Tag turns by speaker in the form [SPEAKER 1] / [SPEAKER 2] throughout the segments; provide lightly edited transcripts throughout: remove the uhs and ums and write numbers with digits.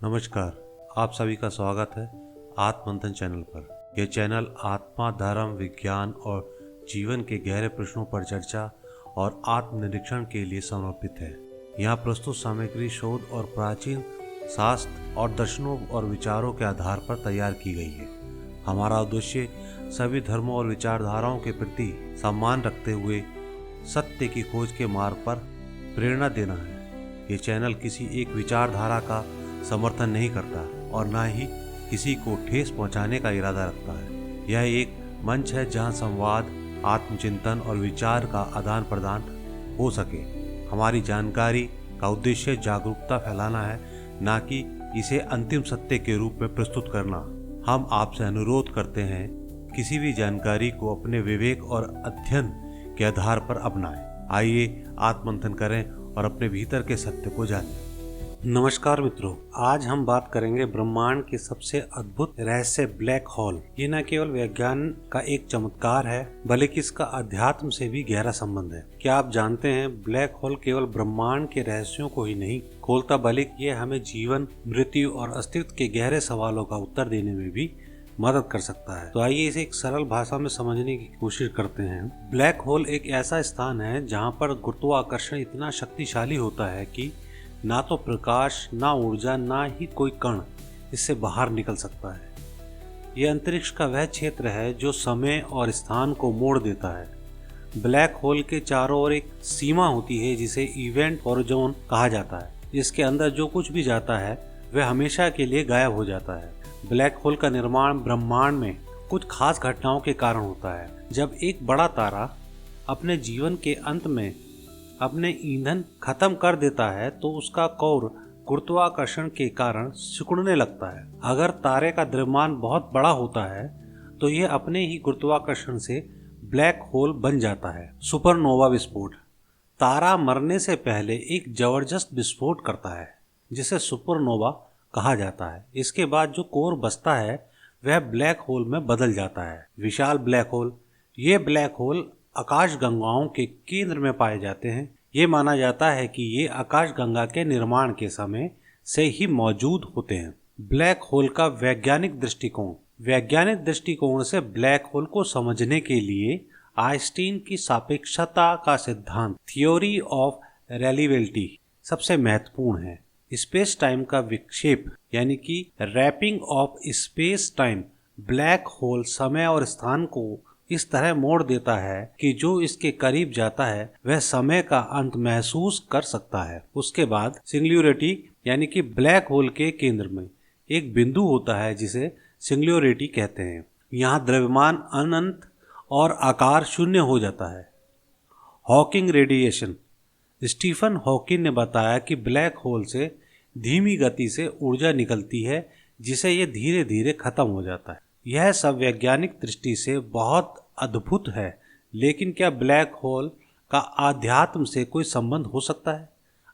[SPEAKER 1] नमस्कार, आप सभी का स्वागत है आत्ममंथन चैनल पर। यह चैनल आत्मा, धर्म, विज्ञान और जीवन के गहरे प्रश्नों पर चर्चा और आत्मनिरीक्षण के लिए समर्पित है। यहाँ प्रस्तुत सामग्री शोध और प्राचीन शास्त्र और दर्शनों और विचारों के आधार पर तैयार की गई है। हमारा उद्देश्य सभी धर्मों और विचारधाराओं के प्रति सम्मान रखते हुए सत्य की खोज के मार्ग पर प्रेरणा देना है। ये चैनल किसी एक विचारधारा का समर्थन नहीं करता और न ही किसी को ठेस पहुंचाने का इरादा रखता है। यह एक मंच है जहां संवाद, आत्मचिंतन और विचार का आदान प्रदान हो सके। हमारी जानकारी का उद्देश्य जागरूकता फैलाना है, न कि इसे अंतिम सत्य के रूप में प्रस्तुत करना। हम आपसे अनुरोध करते हैं किसी भी जानकारी को अपने विवेक और अध्ययन के आधार पर अपनाएं। आइए आत्ममंथन करें और अपने भीतर के सत्य को जानें। नमस्कार मित्रों, आज हम बात करेंगे ब्रह्मांड के सबसे अद्भुत रहस्य ब्लैक होल। ये न केवल विज्ञान का एक चमत्कार है, बल्कि इसका अध्यात्म से भी गहरा संबंध है। क्या आप जानते हैं, ब्लैक होल केवल ब्रह्मांड के रहस्यों को ही नहीं खोलता, बल्कि ये हमें जीवन, मृत्यु और अस्तित्व के गहरे सवालों का उत्तर देने में भी मदद कर सकता है। तो आइए इसे एक सरल भाषा में समझने की कोशिश करते हैं। ब्लैक होल एक ऐसा स्थान है जहाँ पर गुरुत्वाकर्षण इतना शक्तिशाली होता है कि ना तो प्रकाश, ना ऊर्जा, ना ही कोई कण इससे बाहर निकल सकता है। यह अंतरिक्ष का वह क्षेत्र है जो समय और स्थान को मोड़ देता है। ब्लैक होल के चारों ओर एक सीमा होती है जिसे इवेंट हॉरिज़ॉन कहा जाता है। जिसके अंदर जो कुछ भी जाता है वह हमेशा के लिए गायब हो जाता है। ब्लैक होल का निर्माण ब्रह्मांड में कुछ खास घटनाओं के कारण होता है। जब एक बड़ा तारा अपने जीवन के अंत में अपने ईंधन खत्म कर देता है तो उसका कोर गुरुत्वाकर्षण के कारण सिकुड़ने लगता है। अगर तारे का द्रव्यमान बहुत बड़ा होता है तो यह अपने ही गुरुत्वाकर्षण से ब्लैक होल बन जाता है। सुपरनोवा विस्फोट तारा मरने से पहले एक जबरदस्त विस्फोट करता है जिसे सुपरनोवा कहा जाता है। इसके बाद जो कोर बचता है वह ब्लैक होल में बदल जाता है। विशाल ब्लैक होल ये ब्लैक होल आकाशगंगाओं के केंद्र में पाए जाते हैं। ये माना जाता है कि ये आकाशगंगा के निर्माण के समय से ही मौजूद होते हैं। ब्लैक होल का वैज्ञानिक दृष्टिकोण से ब्लैक होल को समझने के लिए आइंस्टीन की सापेक्षता का सिद्धांत, थ्योरी ऑफ रिलेटिविटी, सबसे महत्वपूर्ण है। स्पेस टाइम का विक्षेप यानी कि warping of space time black hole समय और स्थान को इस तरह मोड़ देता है कि जो इसके करीब जाता है वह समय का अंत महसूस कर सकता है। उसके बाद सिंगुलैरिटी यानी कि ब्लैक होल के केंद्र में एक बिंदु होता है जिसे सिंगुलैरिटी कहते हैं। यहाँ द्रव्यमान अनंत और आकार शून्य हो जाता है। हॉकिंग रेडिएशन स्टीफन हॉकिंग ने बताया कि ब्लैक होल से धीमी गति से ऊर्जा निकलती है जिसे ये धीरे धीरे खत्म हो जाता है। यह सब वैज्ञानिक दृष्टि से बहुत अद्भुत है, लेकिन क्या ब्लैक होल का आध्यात्म से कोई संबंध हो सकता है?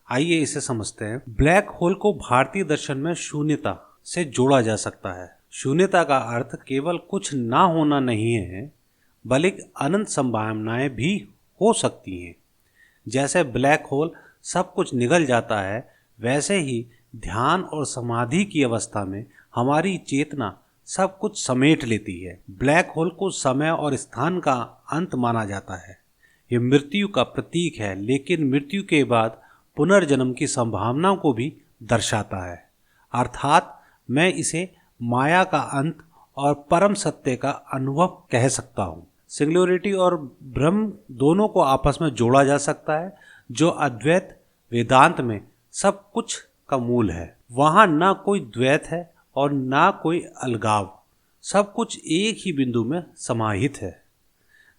[SPEAKER 1] आइए इसे समझते हैं। ब्लैक होल को भारतीय दर्शन में शून्यता से जोड़ा जा सकता है। शून्यता का अर्थ केवल कुछ ना होना नहीं है, बल्कि अनंत संभावनाएं भी हो सकती हैं। जैसे ब्लैक होल सब कुछ निगल जाता है, वैसे ही ध्यान और समाधि की अवस्था में हमारी चेतना सब कुछ समेट लेती है। ब्लैक होल को समय और स्थान का अंत माना जाता है। यह मृत्यु का प्रतीक है, लेकिन मृत्यु के बाद पुनर्जन्म की संभावना को भी दर्शाता है। अर्थात मैं इसे माया का अंत और परम सत्य का अनुभव कह सकता हूँ। सिंगुलैरिटी और ब्रह्म दोनों को आपस में जोड़ा जा सकता है, जो अद्वैत वेदांत में सब कुछ का मूल है। वहाँ ना कोई द्वैत है और ना कोई अलगाव, सब कुछ एक ही बिंदु में समाहित है।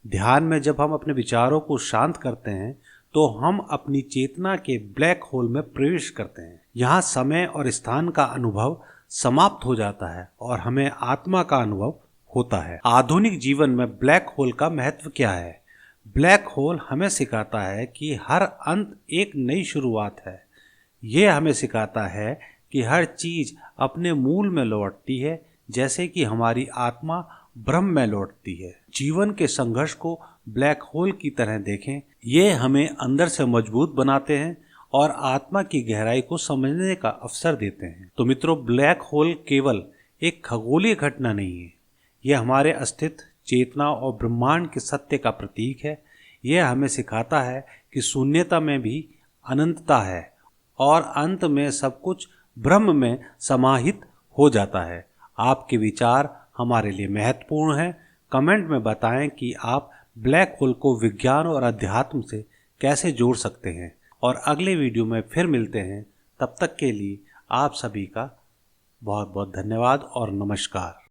[SPEAKER 1] ध्यान में जब हम अपने विचारों को शांत करते हैं तो हम अपनी चेतना के ब्लैक होल में प्रवेश करते हैं। यहाँ समय और स्थान का अनुभव समाप्त हो जाता है और हमें आत्मा का अनुभव होता है। आधुनिक जीवन में ब्लैक होल का महत्व क्या है? ब्लैक होल हमें सिखाता है कि हर अंत एक नई शुरुआत है। यह हमें सिखाता है कि हर चीज अपने मूल में लौटती है, जैसे कि हमारी आत्मा ब्रह्म में लौटती है। जीवन के संघर्ष को ब्लैक होल की तरह देखें। ये हमें अंदर से मजबूत बनाते हैं और आत्मा की गहराई को समझने का अवसर देते हैं। तो मित्रों, ब्लैक होल केवल एक खगोलीय घटना नहीं है, यह हमारे अस्तित्व, चेतना और ब्रह्मांड के सत्य का प्रतीक है। यह हमें सिखाता है कि शून्यता में भी अनंतता है और अंत में सब कुछ ब्रह्म में समाहित हो जाता है। आपके विचार हमारे लिए महत्वपूर्ण हैं। कमेंट में बताएं कि आप ब्लैक होल को विज्ञान और अध्यात्म से कैसे जोड़ सकते हैं। और अगले वीडियो में फिर मिलते हैं। तब तक के लिए आप सभी का बहुत बहुत धन्यवाद और नमस्कार।